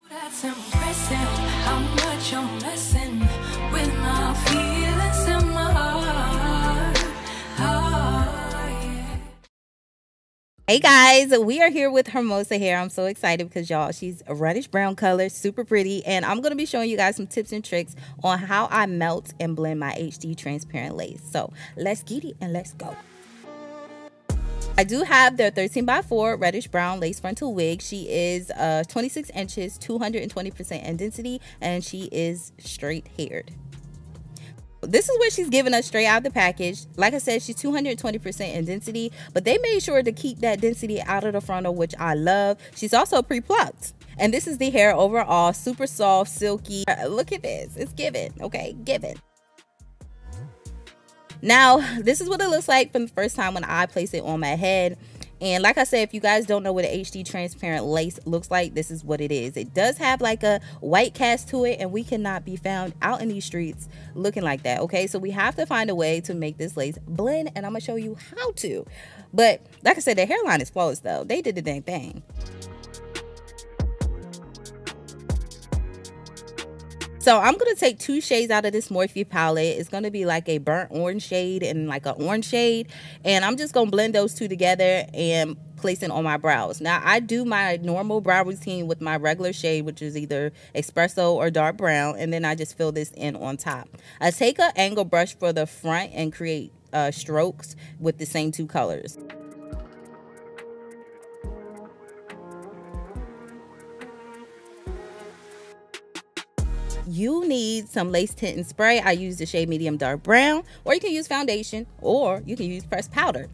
That's impressive, how much I'm messing with my feelings in my heart. Oh, yeah. Hey guys, we are here with Hermosa hair. I'm so excited because y'all, she's a reddish brown color, super pretty, and I'm going to be showing you guys some tips and tricks on how I melt and blend my HD transparent lace. So let's get it and let's go. I do have the 13x4 reddish brown lace frontal wig. She is 26 inches, 220% in density, and she is straight haired. This is what she's giving us straight out of the package. Like I said, she's 220% in density, but they made sure to keep that density out of the frontal, which I love. She's also pre-plucked. And this is the hair overall, super soft, silky. Look at this, it's given, okay, given. Now, this is what it looks like from the first time when I place it on my head. And like I said, if you guys don't know what an HD transparent lace looks like, this is what it is. It does have like a white cast to it, and we cannot be found out in these streets looking like that, okay? So we have to find a way to make this lace blend, and I'm gonna show you how to. But like I said, the hairline is flawless though. They did the dang thing. So I'm going to take two shades out of this Morphe palette. It's going to be like a burnt orange shade and like an orange shade. And I'm just going to blend those two together and place it on my brows. Now, I do my normal brow routine with my regular shade, which is either espresso or dark brown. And then I just fill this in on top. I take an angle brush for the front and create strokes with the same two colors. You need some lace tinting spray. I use the shade medium dark brown, or you can use foundation, or you can use pressed powder.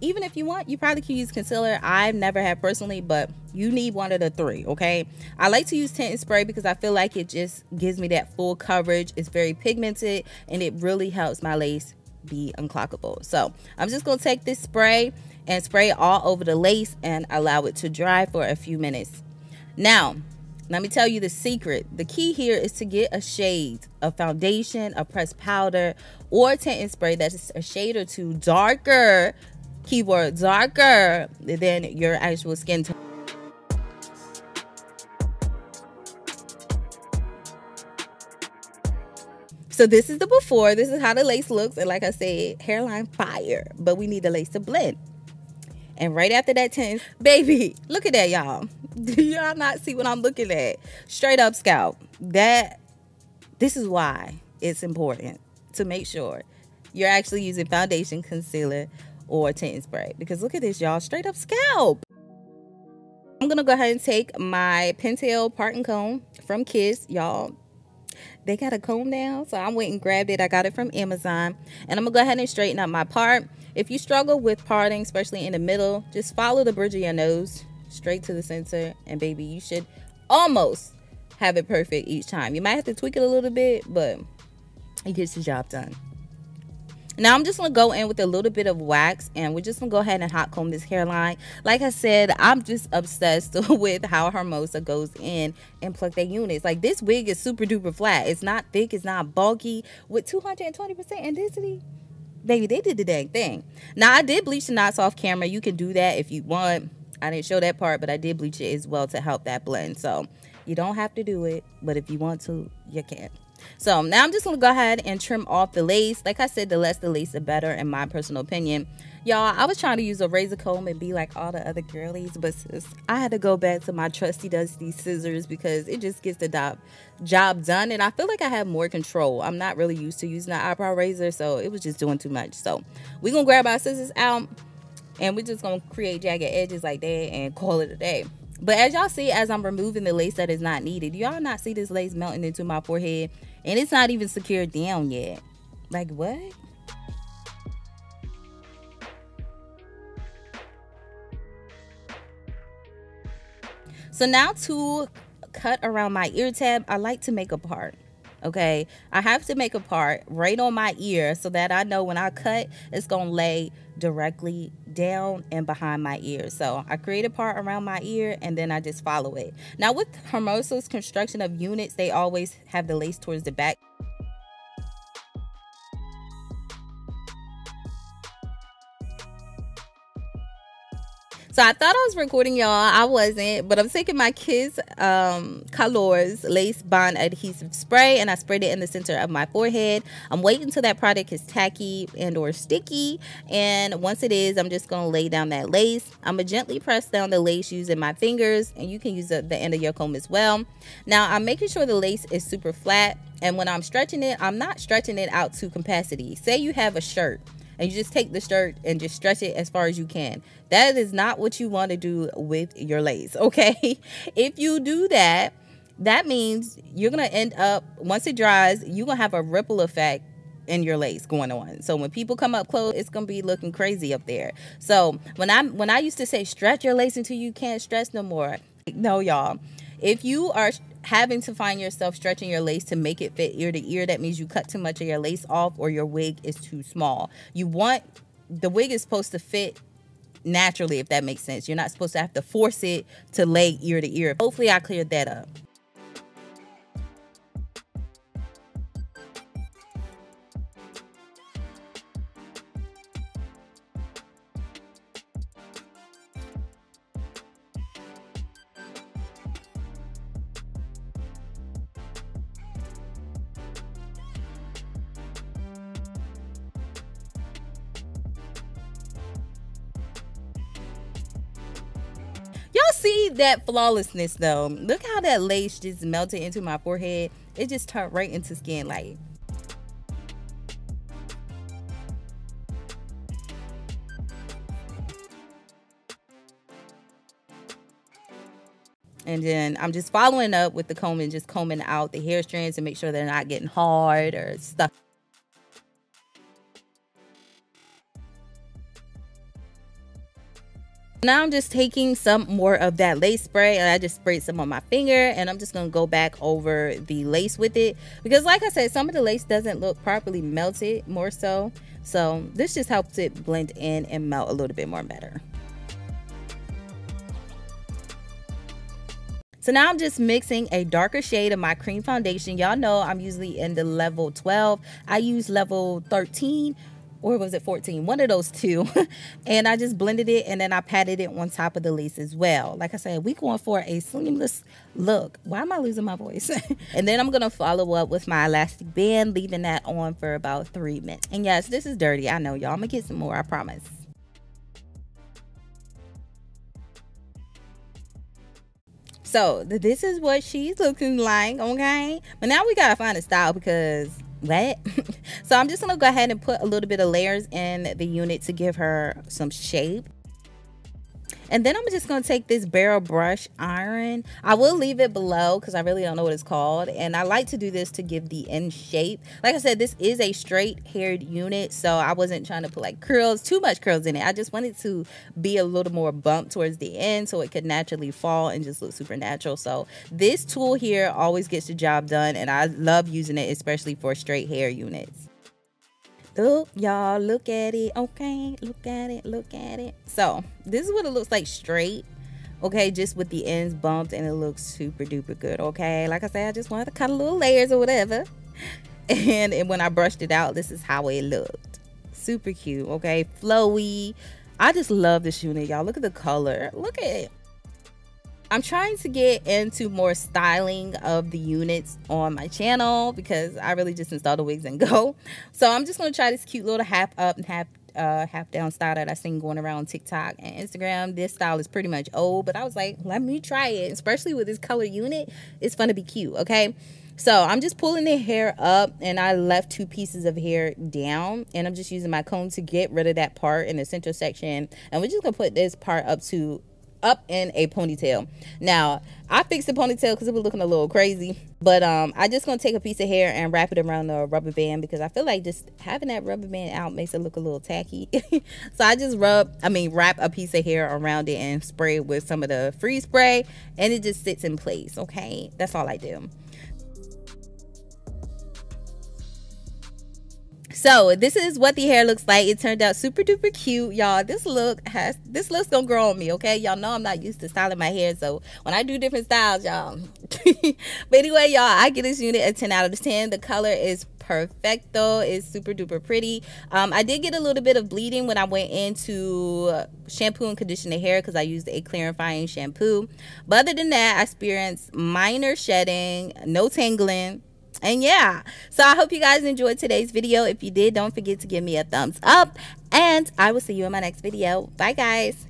Even if you want, you probably can use concealer. I've never had personally, but you need one of the three, okay? I like to use tinting spray because I feel like it just gives me that full coverage. It's very pigmented, and it really helps my lace be unclockable. So I'm just gonna take this spray and spray all over the lace and allow it to dry for a few minutes. Now, let me tell you the secret. The key here is to get a shade of foundation, a pressed powder, or tinting spray that's a shade or two darker, keyword darker, than your actual skin tone. So this is the before. This is how the lace looks. And like I said, hairline fire, but we need the lace to blend. And right after that tint, baby, look at that, y'all. Do y'all not see what I'm looking at? Straight up scalp. This is why it's important to make sure you're actually using foundation, concealer, or tinting spray. Because look at this, y'all. Straight up scalp. I'm going to go ahead and take my pintail parting comb from Kiss, y'all. They got a comb now, so I went and grabbed it. I got it from Amazon. And I'm going to go ahead and straighten up my part. If you struggle with parting, especially in the middle, just follow the bridge of your nose straight to the center. And baby, you should almost have it perfect each time. You might have to tweak it a little bit, but it gets the job done. Now I'm just going to go in with a little bit of wax, and we're just going to go ahead and hot comb this hairline. Like I said, I'm just obsessed with how Hermosa goes in and pluck their units. Like, this wig is super duper flat. It's not thick. It's not bulky. With 220% intensity, baby, they did the dang thing. Now, I did bleach the knots off camera. You can do that if you want. I didn't show that part, but I did bleach it as well to help that blend. So you don't have to do it, but if you want to, you can. So now I'm just going to go ahead and trim off the lace. Like I said, the less the lace, the better, in my personal opinion. Y'all, I was trying to use a razor comb and be like all the other girlies, but sis, I had to go back to my trusty dusty scissors because it just gets the job done. And I feel like I have more control. I'm not really used to using an eyebrow razor, so it was just doing too much. So we're going to grab our scissors out, and we're just going to create jagged edges like that and call it a day. But as y'all see, as I'm removing the lace that is not needed, y'all not see this lace melting into my forehead? And it's not even secured down yet. Like, what? So now to cut around my ear tab, I like to make a part. Okay, I have to make a part right on my ear so that I know when I cut, it's gonna lay directly down and behind my ear. So I create a part around my ear and then I just follow it. Now with Hermosa's construction of units, they always have the lace towards the back. So I thought I was recording, y'all. I wasn't, but I'm taking my Kids Colors Lace Bond Adhesive Spray and I sprayed it in the center of my forehead. I'm waiting until that product is tacky and or sticky, and once it is, I'm just going to lay down that lace. I'm going to gently press down the lace using my fingers, and you can use the end of your comb as well. Now I'm making sure the lace is super flat, and when I'm stretching it, I'm not stretching it out to capacity. Say you have a shirt and you just take the shirt and just stretch it as far as you can. That is not what you want to do with your lace, okay? If you do that, that means you're going to end up, once it dries, you're going to have a ripple effect in your lace going on. So when people come up close, it's going to be looking crazy up there. So when I used to say stretch your lace until you can't stretch no more, no, y'all. If you are having to find yourself stretching your lace to make it fit ear to ear, that means you cut too much of your lace off or your wig is too small. The wig is supposed to fit naturally, if that makes sense. You're not supposed to have to force it to lay ear to ear. Hopefully I cleared that up. Y'all see that flawlessness though? Look how that lace just melted into my forehead. It just turned right into skin light. And then I'm just following up with the comb and just combing out the hair strands to make sure they're not getting hard or stuck. Now I'm just taking some more of that lace spray, and I just sprayed some on my finger, and I'm just going to go back over the lace with it because, like I said, some of the lace doesn't look properly melted more so this just helps it blend in and melt a little bit more better. So now I'm just mixing a darker shade of my cream foundation. Y'all know I'm usually in the level 12. I use level 13, or was it 14? One of those two. And I just blended it, and then I patted it on top of the lace as well. Like I said, we going for a seamless look. Why am I losing my voice? And then I'm going to follow up with my elastic band, leaving that on for about 3 minutes. And yes, this is dirty. I know, y'all. I'm going to get some more, I promise. So this is what she's looking like, okay? But now we got to find a style because... what? So I'm just gonna go ahead and put a little bit of layers in the unit to give her some shape. And then I'm just going to take this barrel brush iron. I will leave it below because I really don't know what it's called. And I like to do this to give the end shape. Like I said, this is a straight haired unit. So I wasn't trying to put like curls, too much curls in it. I just wanted to be a little more bump towards the end so it could naturally fall and just look super natural. So this tool here always gets the job done. And I love using it, especially for straight hair units. Look, y'all, look at it. Okay, look at it, look at it. So this is what it looks like straight, okay, just with the ends bumped, and it looks super duper good. Okay, like I said, I just wanted to cut a little layers or whatever, and when I brushed it out, this is how it looked. Super cute. Okay, flowy. I just love this unit, y'all. Look at the color, look at it. I'm trying to get into more styling of the units on my channel because I really just installed the wigs and go. So I'm just going to try this cute little half up and half down style that I seen going around TikTok and Instagram. This style is pretty much old, but I was like, let me try it. Especially with this color unit, it's fun to be cute, okay? So I'm just pulling the hair up, and I left 2 pieces of hair down, and I'm just using my comb to get rid of that part in the central section. And we're just going to put this part up in a ponytail. Now I fixed the ponytail because it was looking a little crazy, but I just gonna take a piece of hair and wrap it around the rubber band because I feel like just having that rubber band out makes it look a little tacky. So I just wrap a piece of hair around it and spray it with some of the freeze spray, and it just sits in place. Okay, that's all I do. So this is what the hair looks like. It turned out super duper cute, y'all. This look's gonna grow on me, okay? Y'all know I'm not used to styling my hair, so when I do different styles, y'all. But anyway, y'all, I give this unit a 10 out of 10. The color is perfecto. It's super duper pretty. I did get a little bit of bleeding when I went into shampoo and condition the hair because I used a clarifying shampoo. But other than that, I experienced minor shedding, no tangling. And yeah, so I hope you guys enjoyed today's video. If you did, don't forget to give me a thumbs up, and I will see you in my next video. Bye guys.